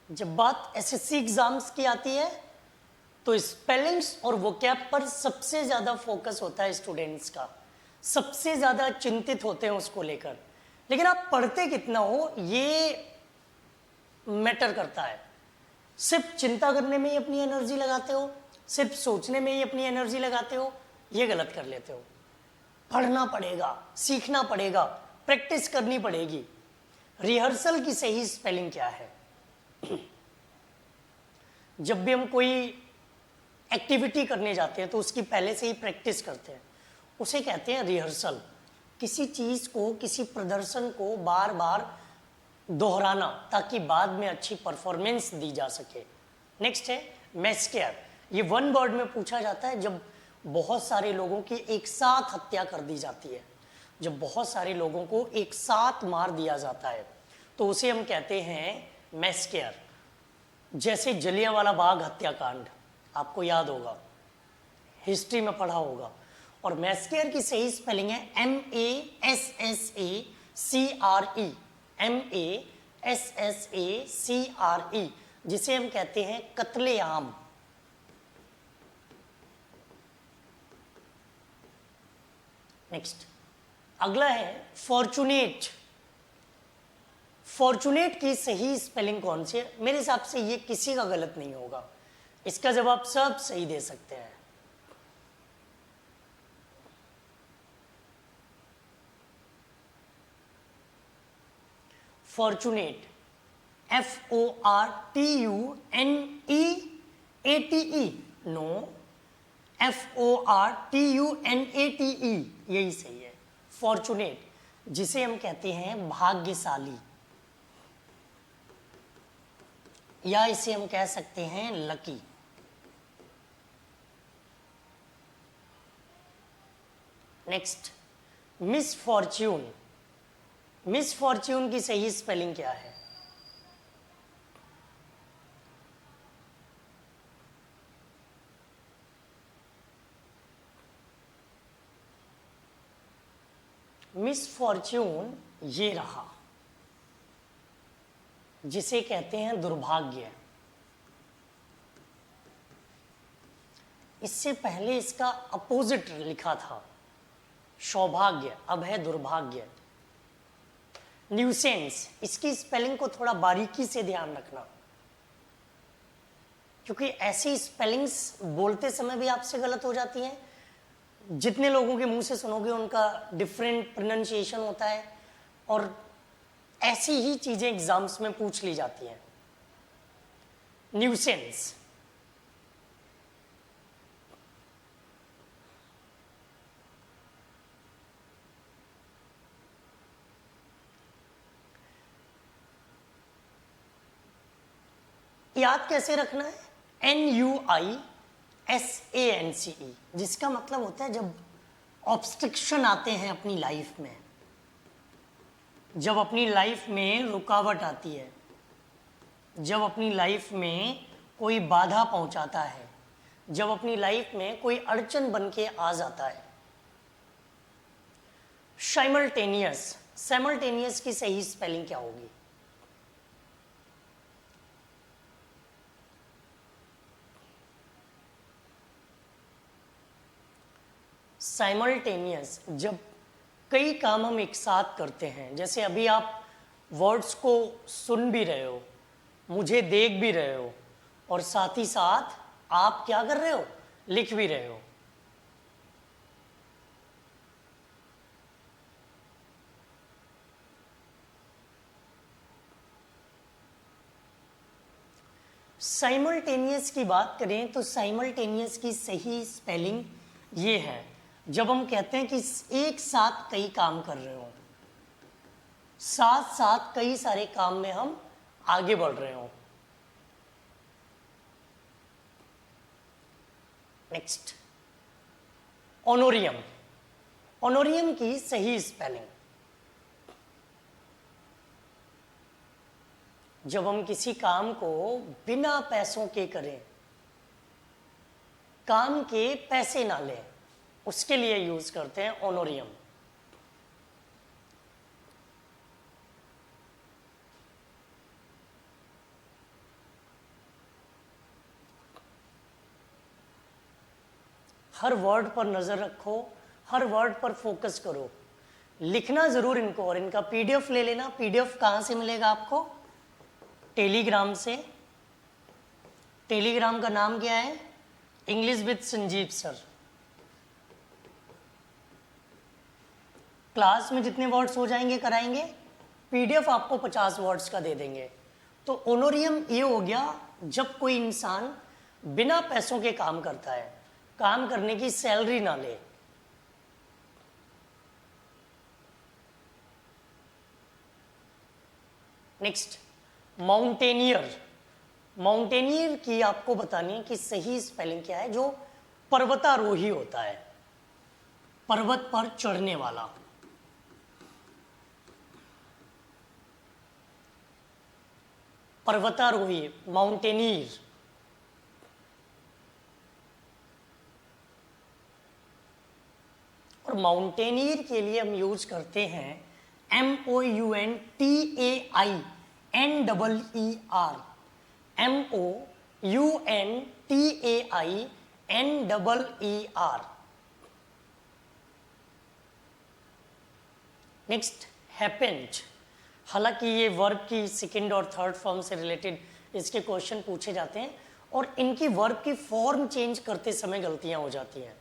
जब बात SSC exams की आती है तो स्पेलिंग्स और वोकैब पर सबसे ज़्यादा फोकस होता है स्टूडेंट्स का, सबसे ज़्यादा चिंतित होते हैं उसको लेकर। लेकिन आप पढ़ते कितना हो ये मैटर करता है। सिर्फ चिंता करने में ही अपनी एनर्जी लगाते हो, सिर्फ सोचने में ही अपनी एनर्जी लगाते हो, ये गलत कर लेते हो। पढ़ना पड़ेगा, सीखना पड़ेगा, प्रैक्टिस करनी पड़ेगी। रिहर्सल की सही स्पेलिंग क्या है? जब भी हम कोई एक्टिविटी करने जाते हैं तो उसकी पहले से ही प्रैक्टिस करते हैं, उसे कहते हैं रिहर्सल। किसी चीज़ को, किसी प्रदर्शन को बार बार दोहराना ताकि बाद में अच्छी परफॉर्मेंस दी जा सके। नेक्स्ट है मैस्केयर। ये वन वर्ड में पूछा जाता है जब बहुत सारे लोगों की एक साथ हत्या कर दी जाती है, जब बहुत सारे लोगों को एक साथ मार दिया जाता है तो उसे हम कहते हैं मैस्केयर। जैसे जलियांवाला बाग हत्याकांड, आपको याद होगा, हिस्ट्री में पढ़ा होगा। और मैस्केयर की सही स्पेलिंग है MASSACRE, MASSACRE, जिसे हम कहते हैं कत्लेआम। नेक्स्ट, अगला है फॉर्चुनेट। फॉर्चुनेट की सही स्पेलिंग कौन सी है? मेरे हिसाब से ये किसी का गलत नहीं होगा, इसका जवाब सब सही दे सकते हैं। फॉर्चुनेट, FORTUNEATE, नो, FORTUNATE, यही सही है फॉर्चुनेट, जिसे हम कहते हैं भाग्यशाली, या इसे हम कह सकते हैं lucky. Next, miss Fortune. Miss Fortune की सही स्पेलिंग क्या है? मिस फॉर्च्यून ये रहा, जिसे कहते हैं दुर्भाग्य। इससे पहले इसका अपोजिट लिखा था सौभाग्य, अब है दुर्भाग्य। न्यूसेंस, इसकी स्पेलिंग को थोड़ा बारीकी से ध्यान रखना, क्योंकि ऐसी स्पेलिंग्स बोलते समय भी आपसे गलत हो जाती हैं। जितने लोगों के मुंह से सुनोगे उनका डिफरेंट प्रोनाउंसिएशन होता है, और ऐसी ही चीजें एग्जाम्स में पूछ ली जाती हैं। न्यूसेंस, याद कैसे रखना है? NUISANCE, जिसका मतलब होता है जब ऑब्स्ट्रक्शन आते हैं अपनी लाइफ में, जब अपनी लाइफ में रुकावट आती है, जब अपनी लाइफ में कोई बाधा पहुंचाता है, जब अपनी लाइफ में कोई अड़चन बन के आ जाता है। साइमल्टेनियस, साइमल्टेनियस की सही स्पेलिंग क्या होगी? साइमल्टेनियस, जब कई काम हम एक साथ करते हैं, जैसे अभी आप वर्ड्स को सुन भी रहे हो, मुझे देख भी रहे हो, और साथ ही साथ आप क्या कर रहे हो? लिख भी रहे हो। साइमल्टेनियस की बात करें तो साइमल्टेनियस की सही स्पेलिंग ये है, जब हम कहते हैं कि एक साथ कई काम कर रहे हो, साथ साथ कई सारे काम में हम आगे बढ़ रहे हो। नेक्स्ट, ऑनोरियम। ऑनोरियम की सही स्पेलिंग, जब हम किसी काम को बिना पैसों के करें, काम के पैसे ना लें, उसके लिए यूज करते हैं ऑनोरियम। हर वर्ड पर नज़र रखो, हर वर्ड पर फोकस करो, लिखना ज़रूर इनको, और इनका पीडीएफ ले लेना। पीडीएफ कहाँ से मिलेगा आपको? टेलीग्राम से। टेलीग्राम का नाम क्या है? English with Sanjeev sir. Class में जितने वर्ड्स हो जाएंगे कराएंगे, पीडीएफ आपको 50 वर्ड्स का दे देंगे। तो ऑनोरियम ये हो गया जब कोई इंसान बिना पैसों के काम करता है, काम करने की सैलरी ना ले। Next, mountaineer. माउंटेनियर की आपको बतानी है कि सही स्पेलिंग क्या है, जो पर्वतारोही होता है, पर्वत पर चढ़ने वाला। पर्वतारोही, माउंटेनियर। और माउंटेनियर के लिए हम यूज करते हैं MOUNTAINEER। MOUNTAINEER। Next, happened. हालांकि ये वर्ब की सेकंड और थर्ड फॉर्म से रिलेटेड इसके क्वेश्चन पूछे जाते हैं, और इनकी वर्ब की फॉर्म चेंज करते समय गलतियां हो जाती हैं।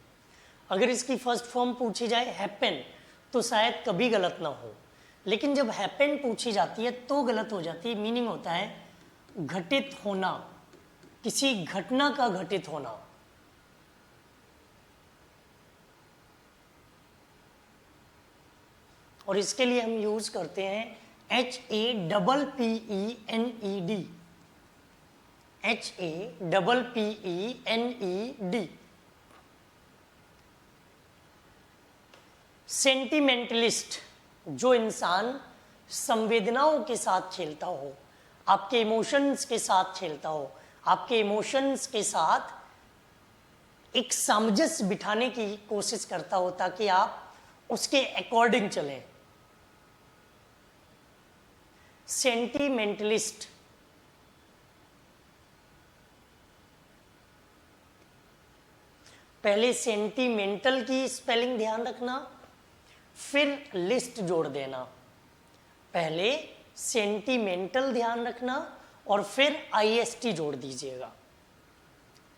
अगर इसकी फर्स्ट फॉर्म पूछी जाए हैपन, तो शायद कभी गलत ना हो, लेकिन जब हैपन पूछी जाती है तो गलत हो जाती है। मीनिंग होता है घटित होना, किसी घटना का घटित होना। और इसके लिए हम यूज करते हैं HAPPENED। HAPPENED। सेंटिमेंटलिस्ट, जो इंसान संवेदनाओं के साथ खेलता हो, आपके इमोशंस के साथ खेलता हो, आपके इमोशंस के साथ एक सामंजस्य बिठाने की कोशिश करता हो ताकि आप उसके अकॉर्डिंग चलें। सेंटिमेंटलिस्ट। पहले सेंटिमेंटल की स्पेलिंग ध्यान रखना, फिर लिस्ट जोड़ देना। पहले सेंटिमेंटल ध्यान रखना और फिर IST जोड़ दीजिएगा,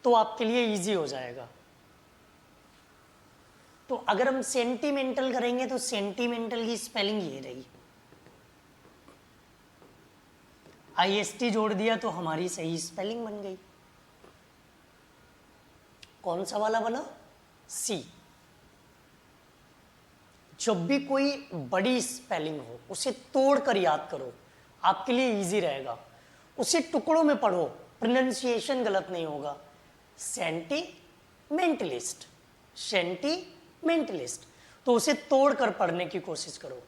तो आपके लिए इजी हो जाएगा। तो अगर हम सेंटिमेंटल करेंगे तो सेंटिमेंटल की स्पेलिंग ये रही, IST जोड़ दिया तो हमारी सही स्पेलिंग बन गई। कौन सा वाला बना? C। जब भी कोई बड़ी स्पेलिंग हो उसे तोड़कर याद करो, आपके लिए इजी रहेगा। उसे टुकड़ों में पढ़ो, प्रोनाउंसिएशन गलत नहीं होगा। सेंटिमेंटलिस्ट, सेंटिमेंटलिस्ट, तो उसे तोड़कर पढ़ने की कोशिश करो।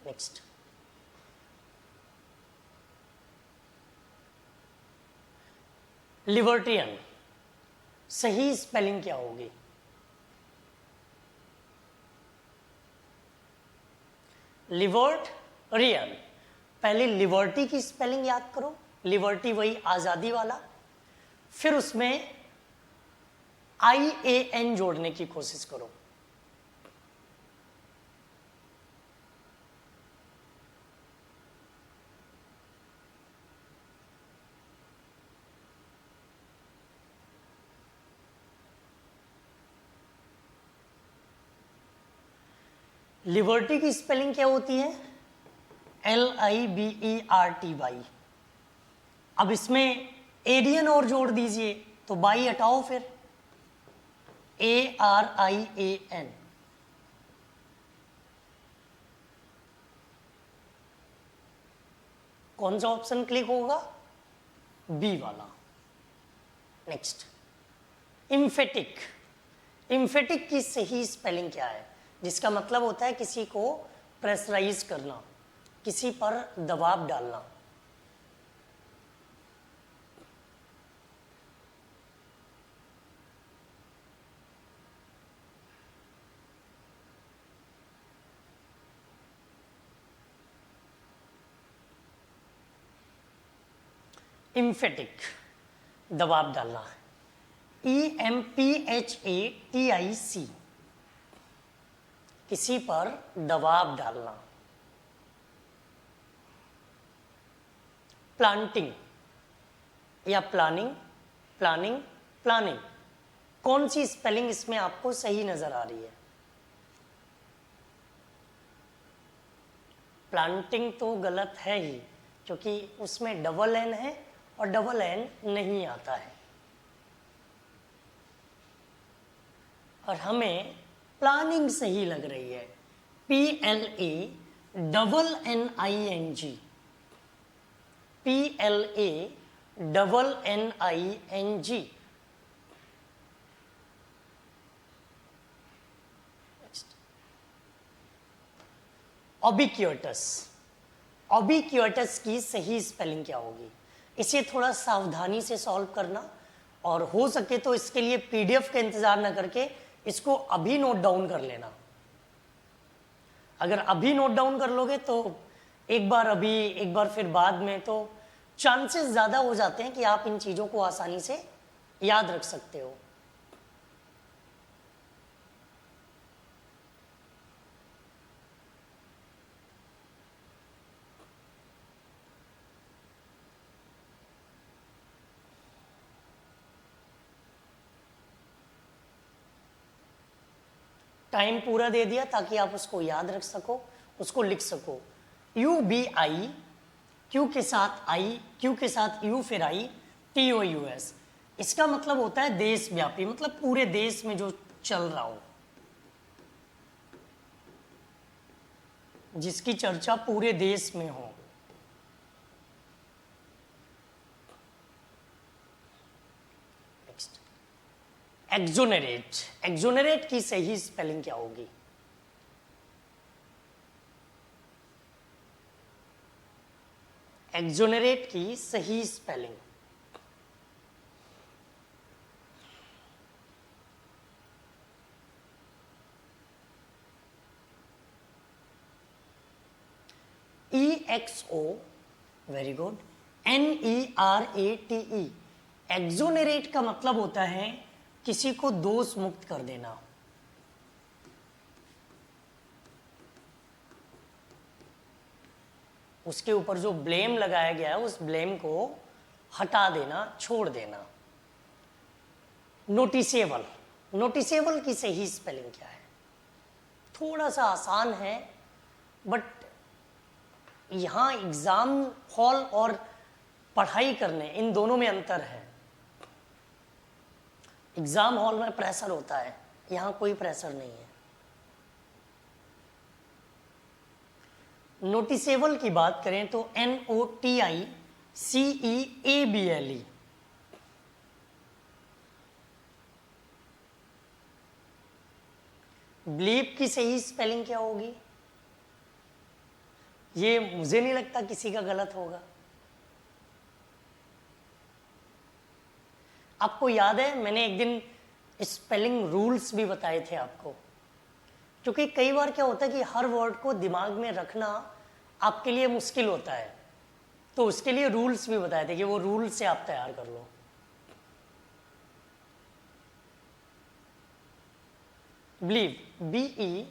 नेक्स्ट, लिबर्टियन। सही स्पेलिंग क्या होगी? लिबर्टियन। पहले लिबर्टी की स्पेलिंग याद करो, लिबर्टी वही आजादी वाला, फिर उसमें IAN जोड़ने की कोशिश करो। लिबर्टी की स्पेलिंग क्या होती है? LIBERTY। अब इसमें एरियन और जोड़ दीजिए, तो बाई हटाओ, फिर ARIAN। कौन सा ऑप्शन क्लिक होगा? B वाला। Next, emphatic. इम्फेटिक की सही स्पेलिंग क्या है? जिसका मतलब होता है किसी को प्रेशराइज करना, किसी पर दबाव डालना। इम्फेटिक, दबाव डालना, EMPHATIC, किसी पर दबाव डालना। प्लांटिंग या प्लानिंग, प्लानिंग, प्लानिंग, कौन सी स्पेलिंग इसमें आपको सही नजर आ रही है? प्लांटिंग तो गलत है ही, क्योंकि उसमें डबल एन है और डबल एन नहीं आता है। और हमें प्लानिंग सही लग रही है, PLANNING, PLANNING। ऑबिक्यूटस, ऑबिक्यूटस की सही स्पेलिंग क्या होगी? इसे थोड़ा सावधानी से सॉल्व करना, और हो सके तो इसके लिए PDF का इंतजार ना करके इसको अभी नोट डाउन कर लेना। अगर अभी नोट डाउन कर लोगे तो एक बार अभी, एक बार फिर बाद में, तो चांसेस ज्यादा हो जाते हैं कि आप इन चीजों को आसानी से याद रख सकते हो। टाइम पूरा दे दिया ताकि आप उसको याद रख सको, उसको लिख सको। UBI, क्यू के साथ आई, क्यू के साथ यू, फिर आई, TOUS। इसका मतलब होता है देशव्यापी, मतलब पूरे देश में जो चल रहा हो, जिसकी चर्चा पूरे देश में हो। नेक्स्ट, एक्सोनरेट, एक्सोनरेट की सही स्पेलिंग क्या होगी? एक्सोनरेट की सही spelling, EXO, very good, NERATE। Exonerate का मतलब होता है किसी को दोष मुक्त कर देना, उसके ऊपर जो ब्लेम लगाया गया है उस ब्लेम को हटा देना, छोड़ देना। नोटिसेबल, नोटिसेबल की सही स्पेलिंग क्या है? थोड़ा सा आसान है, बट यहां एग्जाम हॉल और पढ़ाई करने, इन दोनों में अंतर है। एग्जाम हॉल में प्रेशर होता है, यहां कोई प्रेशर नहीं है। नोटिसेबल की बात करें तो NOTICEABLE। ब्लीप की सही स्पेलिंग क्या होगी? ये मुझे नहीं लगता किसी का गलत होगा। आपको याद है मैंने एक दिन स्पेलिंग रूल्स भी बताए थे आपको, क्योंकि कई बार क्या होता है कि हर वर्ड को दिमाग में रखना आपके लिए मुश्किल होता है, तो उसके लिए रूल्स भी बताए थे कि वो रूल से आप तैयार कर लो। Believe, BELIEVE।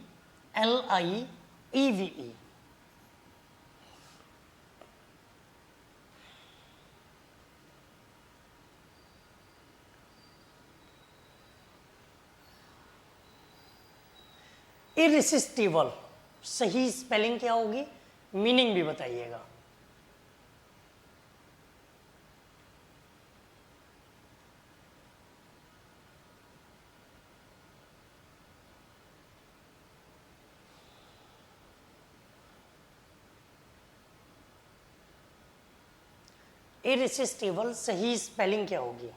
इररेसिस्टिबल, सही स्पेलिंग क्या होगी? मीनिंग भी बताइएगा। इररेसिस्टिबल सही स्पेलिंग क्या होगी?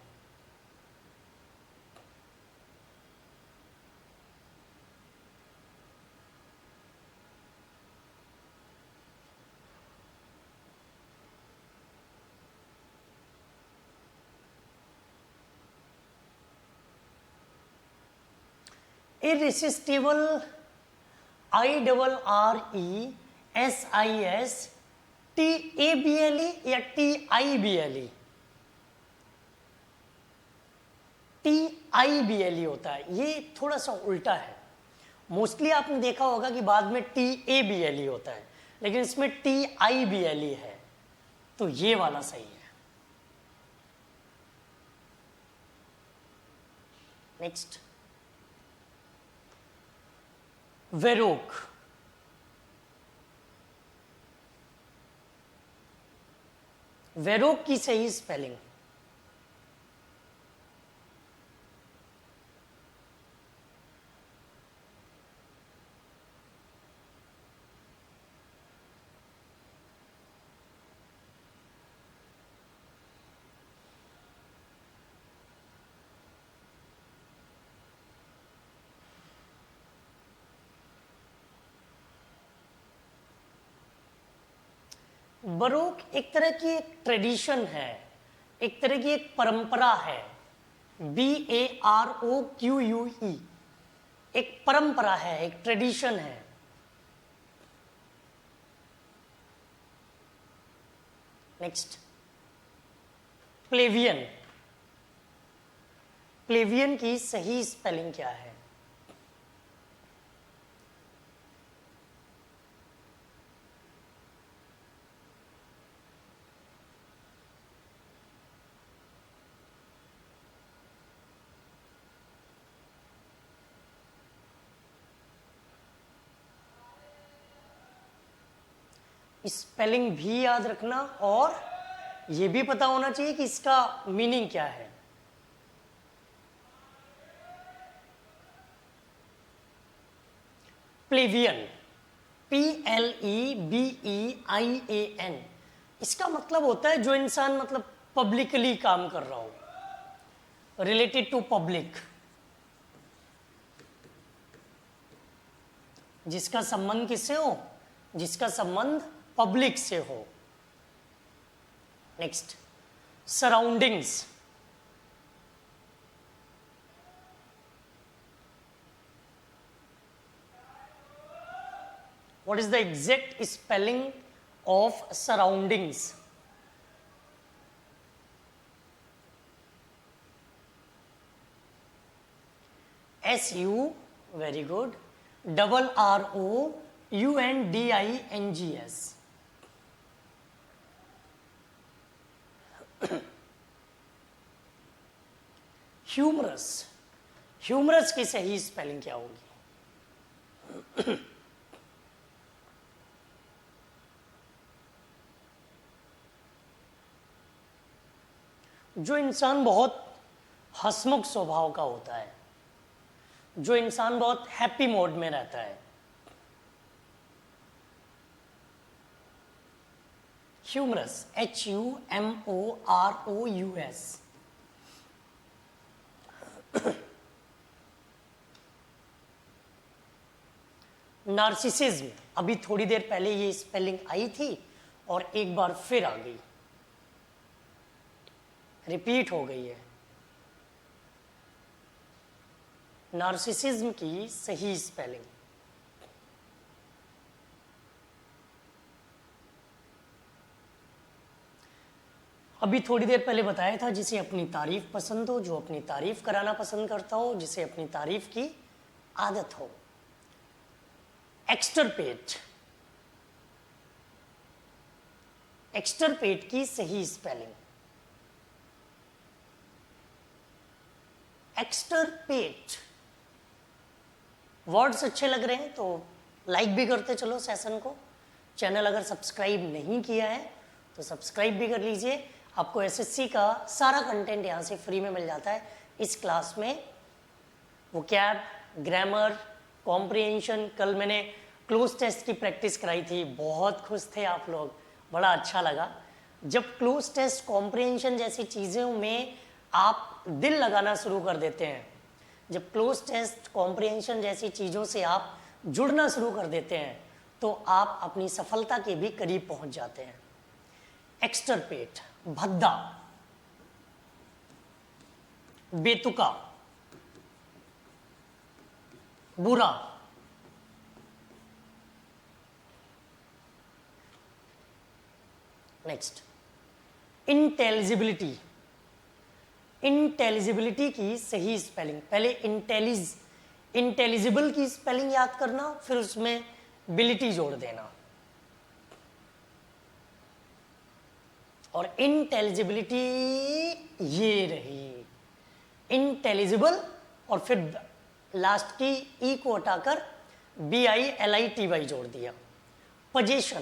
इररेसिस्टिबल IRRESISTABLE या TIBLE? TIBLE होता है, ये थोड़ा सा उल्टा है। मोस्टली आपने देखा होगा कि बाद में TABLE होता है, लेकिन इसमें TIBLE है, तो ये वाला सही है। नेक्स्ट, वेरोक। वेरोक की सही स्पेलिंग बरोक एक तरह की एक ट्रेडिशन है, एक तरह की एक परंपरा है। BAROQUE, एक परंपरा है, एक ट्रेडिशन है। नेक्स्ट, प्लेवियन। प्लेवियन की सही स्पेलिंग क्या है? स्पेलिंग भी याद रखना और ये भी पता होना चाहिए कि इसका मीनिंग क्या है। प्लेवियन, PLEBEIAN, इसका मतलब होता है जो इंसान मतलब पब्लिकली काम कर रहा हो, रिलेटेड टू पब्लिक, जिसका संबंध किससे हो? जिसका संबंध पब्लिक से हो। Next, surroundings. What is the exact spelling of surroundings? SU, very good. RROUNDINGS. Humorous. Humorous की सही स्पेलिंग क्या होगी? जो इंसान बहुत हंसमुख स्वभाव का होता है, जो इंसान बहुत हैप्पी मोड में रहता है, ह्यूमरस, HUMOROUS। नार्सिसिज्म, अभी थोड़ी देर पहले ये स्पेलिंग आई थी और एक बार फिर आ गई, रिपीट हो गई है। नार्सिसिज्म की सही स्पेलिंग, अभी थोड़ी देर पहले बताया था, जिसे अपनी तारीफ पसंद हो, जो अपनी तारीफ कराना पसंद करता हो, जिसे अपनी तारीफ की आदत हो। एक्सटरपेट। एक्सटरपेट की सही स्पेलिंग, एक्सटरपेट। वर्ड्स अच्छे लग रहे हैं तो लाइक भी करते चलो सेशन को। चैनल अगर सब्सक्राइब नहीं किया है तो सब्सक्राइब भी कर लीजिए। आपको एसएससी का सारा कंटेंट यहाँ से फ्री में मिल जाता है। इस क्लास में वोकैब, ग्रामर, कॉम्प्रिहेंशन, कल मैंने क्लोज टेस्ट की प्रैक्टिस कराई थी, बहुत खुश थे आप लोग, बड़ा अच्छा लगा। जब क्लोज टेस्ट, कॉम्प्रिहेंशन जैसी चीज़ों में आप दिल लगाना शुरू कर देते हैं, जब क्लोज टेस्ट, कॉम्प्रिहेंशन जैसी चीज़ों से आप जुड़ना शुरू कर देते हैं, तो आप अपनी सफलता के भी करीब पहुंच जाते हैं। एक्सटरपेट, भद्दा, बेतुका, बुरा। नेक्स्ट, इंटेलिजिबिलिटी। इंटेलिजिबिलिटी की सही स्पेलिंग, पहले इंटेलिजिबल की स्पेलिंग याद करना, फिर उसमें बिलिटी जोड़ देना। और इंटेलिजिबिलिटी ये रही, इंटेलिजिबल, और फिर लास्ट की ई को हटाकर BILITY जोड़ दिया। पोजीशन,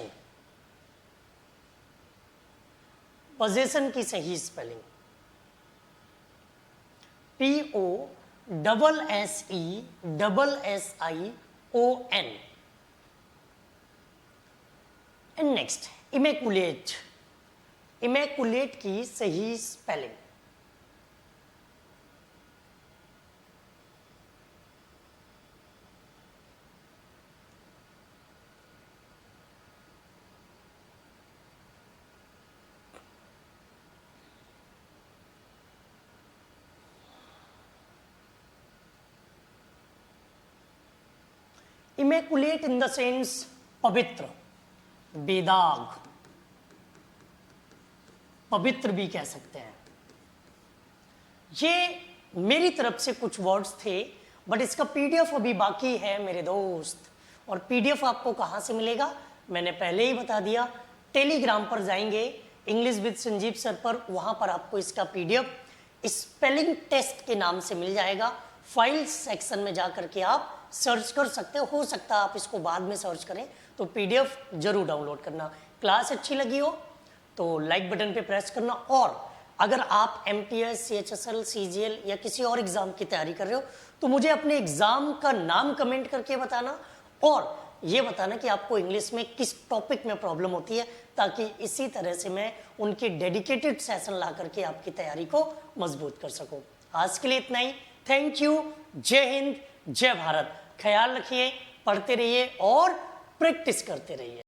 पोजीशन की सही spelling POSSESSION। And next immaculate, immaculate की सही spelling immaculate in the sense पवित्र, बेदाग, पवित्र भी कह सकते हैं। ये मेरी तरफ से कुछ वर्ड्स थे, बट इसका PDF अभी बाकी है मेरे दोस्त। और PDF आपको कहां से मिलेगा मैंने पहले ही बता दिया, टेलीग्राम पर जाएंगे इंग्लिश विद संजीव सर पर, वहां पर आपको इसका PDF स्पेलिंग टेस्ट के नाम से मिल जाएगा। फाइल सेक्शन में जाकर के आप सर्च कर सकते हो सकता है आप इसको बाद में सर्च करें, तो PDF जरूर डाउनलोड करना। क्लास अच्छी लगी हो तो लाइक बटन पे प्रेस करना, और अगर आप MTS, CHSL, CGL या किसी और एग्जाम की तैयारी कर रहे हो तो मुझे अपने एग्जाम का नाम कमेंट करके बताना, और ये बताना कि आपको इंग्लिश में किस टॉपिक में प्रॉब्लम होती है, ताकि इसी तरह से मैं उनकी डेडिकेटेड सेशन ला करके आपकी तैयारी को मजबूत कर सकूं। आज के लिए इतना ही। Thank you. जय हिंद, जय भारत। ख्याल रखिए, पढ़ते रहिए और प्रैक्टिस करते रहिए।